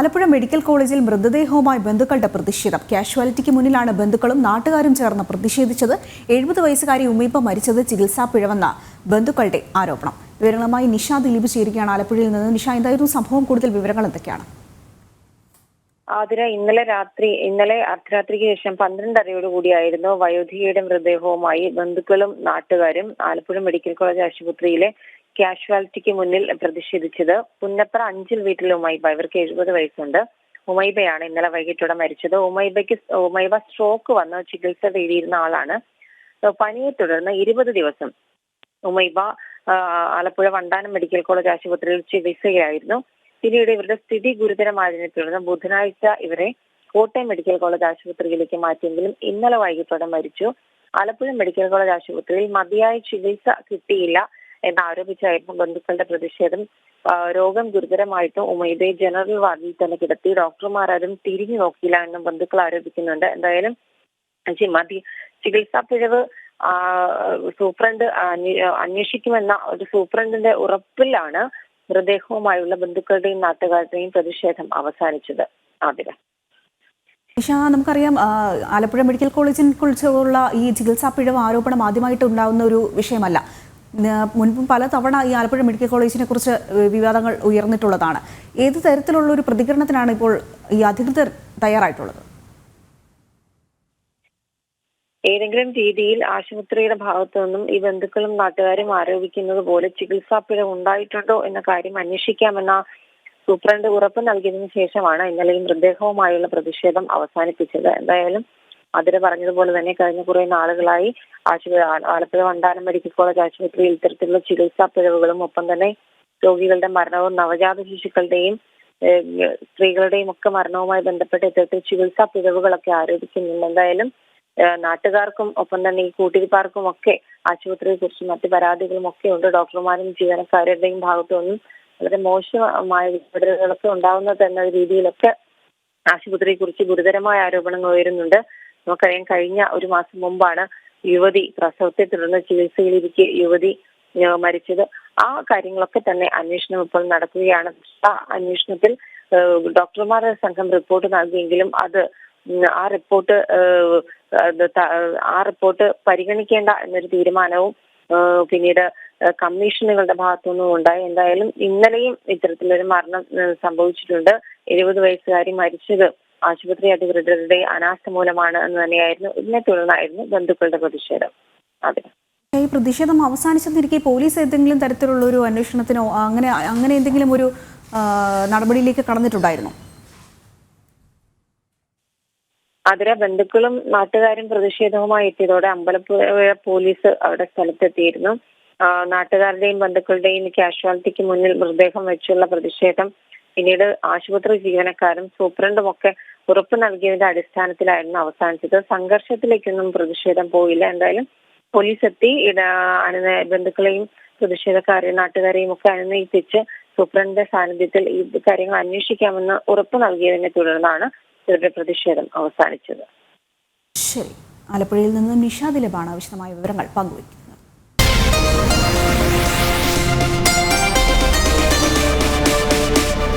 Alappuzha medical കോളേജിൽ മൃതദേഹവുമായി ബന്ധുക്കളുടെ പ്രതിഷേധം. കാഷ്വാലിറ്റിക്ക് മുന്നിലാണ് ബന്ധുക്കളും നാട്ടുകാരും ചേർന്ന് പ്രതിഷേധിച്ചത്. 70 വയസ്സുകാരി ഉമ്മീപ്പ മരിച്ചത് ചികിത്സാ പിഴവെന്ന ബന്ധുക്കളുടെ ആരോപണം. വിവരങ്ങളുമായി നിഷ ദിലീപ് ചേരുകയാണ് ആലപ്പുഴയിൽ നിന്ന്. നിഷ, എന്തായിരുന്നു സംഭവം? കൂടുതൽ വിവരങ്ങൾ എന്തൊക്കെയാണ്? ആതിര, ഇന്നലെ അർദ്ധരാത്രിക്ക് ശേഷം 12:30യോടുകൂടിയായിരുന്നു വയോധികയുടെ മൃതദേഹവുമായി ബന്ധുക്കളും നാട്ടുകാരും ആലപ്പുഴ മെഡിക്കൽ കോളേജ് ആശുപത്രിയിലെ കാഷ്വാലിറ്റിക്ക് മുന്നിൽ പ്രതിഷേധിച്ചത്. പുന്നപ്ര 5 വീട്ടിലെ ഉമൈബ, ഇവർക്ക് 70 വയസ്സുണ്ട്. ഉമൈബയാണ് ഇന്നലെ വൈകിട്ടോടെ മരിച്ചത്. ഉമൈബ സ്ട്രോക്ക് വന്ന് ചികിത്സ തേടിയിരുന്ന ആളാണ്. പനിയെ തുടർന്ന് 20 ദിവസം ഉമൈബ ആലപ്പുഴ വണ്ടാനം മെഡിക്കൽ കോളേജ് ആശുപത്രിയിൽ ചികിത്സയായിരുന്നു. പിന്നീട് ഇവരുടെ സ്ഥിതി ഗുരുതരമായതിനെ തുടർന്ന് ബുധനാഴ്ച ഇവരെ കോട്ടയം മെഡിക്കൽ കോളേജ് ആശുപത്രിയിലേക്ക് മാറ്റിയെങ്കിലും ഇന്നലെ വൈകിട്ടോടെ മരിച്ചു. ആലപ്പുഴ മെഡിക്കൽ കോളേജ് ആശുപത്രിയിൽ മതിയായ ചികിത്സ കിട്ടിയില്ല എന്നാരോപിച്ചായിരുന്നു ബന്ധുക്കളുടെ പ്രതിഷേധം. രോഗം ഗുരുതരമായിട്ടും ഉമൈബയെ ജനറൽ വാർഡിൽ തന്നെ കിടത്തി. ഡോക്ടർമാരും തിരിഞ്ഞു നോക്കിയില്ല എന്നും ബന്ധുക്കൾ ആരോപിക്കുന്നുണ്ട്. എന്തായാലും ചികിത്സാ പിഴവ് സൂപ്രണ്ട് അന്വേഷിക്കുമെന്ന ഒരു സൂപ്രണ്ടിന്റെ ഉറപ്പിലാണ് മൃതദേഹവുമായുള്ള ബന്ധുക്കളുടെയും നാട്ടുകാരുടെയും പ്രതിഷേധം അവസാനിച്ചത്. ആതിര, നമുക്കറിയാം, ആലപ്പുഴ മെഡിക്കൽ കോളേജിനെ കുറിച്ചുള്ള ഈ ചികിത്സാ പിഴവ് ആരോപണം ആദ്യമായിട്ട് ഉണ്ടാകുന്ന ഒരു വിഷയമല്ല. മുൻപും പലതവണ ഈ ആലപ്പുഴ മെഡിക്കൽ കോളേജിനെ കുറിച്ച് വിവാദങ്ങൾ ഉയർന്നിട്ടുള്ളതാണ്. ഏത് തരത്തിലുള്ള ഒരു പ്രതികരണത്തിനാണ് ഇപ്പോൾ ഈ അധികൃതർ തയ്യാറായിട്ടുള്ളത്? ഏതെങ്കിലും രീതിയിൽ ആശുപത്രിയുടെ ഭാഗത്തു നിന്നും ഈ ബന്ധുക്കളും നാട്ടുകാരും ആരോപിക്കുന്നത് പോലെ ചികിത്സാ പിഴവ് ഉണ്ടായിട്ടുണ്ടോ എന്ന കാര്യം അന്വേഷിക്കാമെന്ന സൂപ്രണ്ട് ഉറപ്പ് നൽകിയതിനു ശേഷമാണ് ഇന്നലെ ഈ മൃതദേഹവുമായുള്ള പ്രതിഷേധം അവസാനിപ്പിച്ചത്. എന്തായാലും അതിന് പറഞ്ഞതുപോലെ തന്നെ കഴിഞ്ഞ കുറെ നാളുകളായി ആലപ്പുഴ വണ്ടാനം മെഡിക്കൽ കോളേജ് ആശുപത്രിയിൽ ഇത്തരത്തിലുള്ള ചികിത്സാ പിഴവുകളും ഒപ്പം തന്നെ രോഗികളുടെ മരണവും നവജാത ശിശുക്കളുടെയും സ്ത്രീകളുടെയും ഒക്കെ മരണവുമായി ബന്ധപ്പെട്ട് ഇത്തരത്തിൽ ചികിത്സാ പിഴവുകളൊക്കെ ആരോപിക്കുന്നുണ്ട്. എന്തായാലും നാട്ടുകാർക്കും ഒപ്പം തന്നെ ഈ കൂട്ടിരിപ്പാർക്കും ഒക്കെ ആശുപത്രിയെ കുറിച്ച് മറ്റു പരാതികളും ഒക്കെ ഉണ്ട്. ഡോക്ടർമാരും ജീവനക്കാരുടെയും ഭാഗത്തുനിന്നും വളരെ മോശമായ ഇടപെടലുകളൊക്കെ ഉണ്ടാവുന്നത് എന്ന രീതിയിലൊക്കെ ആശുപത്രിയെ കുറിച്ച് ഗുരുതരമായ ആരോപണങ്ങൾ ഉയരുന്നുണ്ട്. നമുക്കറിയാം, കഴിഞ്ഞ ഒരു മാസം മുമ്പാണ് യുവതി പ്രസവത്തെ തുടർന്ന് ചികിത്സയിലിരിക്കെ യുവതി മരിച്ചത്. ആ കാര്യങ്ങളൊക്കെ തന്നെ അന്വേഷണം ഇപ്പോൾ നടക്കുകയാണ്. ആ അന്വേഷണത്തിൽ ഡോക്ടർമാരുടെ സംഘം റിപ്പോർട്ട് നൽകിയെങ്കിലും ആ റിപ്പോർട്ട് പരിഗണിക്കേണ്ട എന്നൊരു തീരുമാനവും പിന്നീട് കമ്മീഷനുകളുടെ ഭാഗത്തുനിന്നും ഉണ്ടായി. എന്തായാലും ഇന്നലെയും ഇത്തരത്തിലൊരു മരണം സംഭവിച്ചിട്ടുണ്ട്. 70 വയസ്സുകാരി മരിച്ചത് ആശുപത്രി അധികൃതരുടെ അനാസ്ഥ മൂലമാണ് എന്ന് തന്നെയായിരുന്നു. ഇതിനെ തുടർന്നായിരുന്നു ബന്ധുക്കളുടെ പ്രതിഷേധം. അതെ, ഈ പ്രതിഷേധം അവസാനിച്ചെന്നിരിക്കെ പോലീസ് ഏതെങ്കിലും തരത്തിലുള്ള ഒരു അന്വേഷണത്തിനോ അങ്ങനെ എന്തെങ്കിലും ഒരു നടപടിയിലേക്ക് കടന്നിട്ടുണ്ടായിരുന്നു? അതിലെ ബന്ധുക്കളും നാട്ടുകാരും പ്രതിഷേധവുമായി എത്തിയതോടെ അമ്പലപ്പുഴ പോലീസ് അവിടെ സ്ഥലത്തെത്തിയിരുന്നു. നാട്ടുകാരുടെയും ബന്ധുക്കളുടെയും കാഷ്വാലിറ്റിക്ക് മുന്നിൽ മൃതദേഹം വെച്ചുള്ള പ്രതിഷേധം പിന്നീട് ആശുപത്രി ജീവനക്കാരും സൂപ്രണ്ടും ഒക്കെ ഉറപ്പ് നൽകിയതിന്റെ അടിസ്ഥാനത്തിലായിരുന്നു അവസാനിച്ചത്. സംഘർഷത്തിലേക്കൊന്നും പ്രതിഷേധം പോയില്ല. എന്തായാലും പോലീസ് എത്തി ബന്ധുക്കളെയും പ്രതിഷേധക്കാരെയും നാട്ടുകാരെയും ഒക്കെ അനുനയിപ്പിച്ച് സൂപ്രണ്ടിന്റെ സാന്നിധ്യത്തിൽ ഈ കാര്യങ്ങൾ അന്വേഷിക്കാമെന്ന് ഉറപ്പ് നൽകിയതിനെ തുടർന്നാണ് ഇവരുടെ പ്രതിഷേധം അവസാനിച്ചത്. ശരി, ആലപ്പുഴയിൽ നിന്ന് നിഷ ദിലീപാണ് വിശദമായ വിവരങ്ങൾ പങ്കുവയ്ക്കുന്നത്.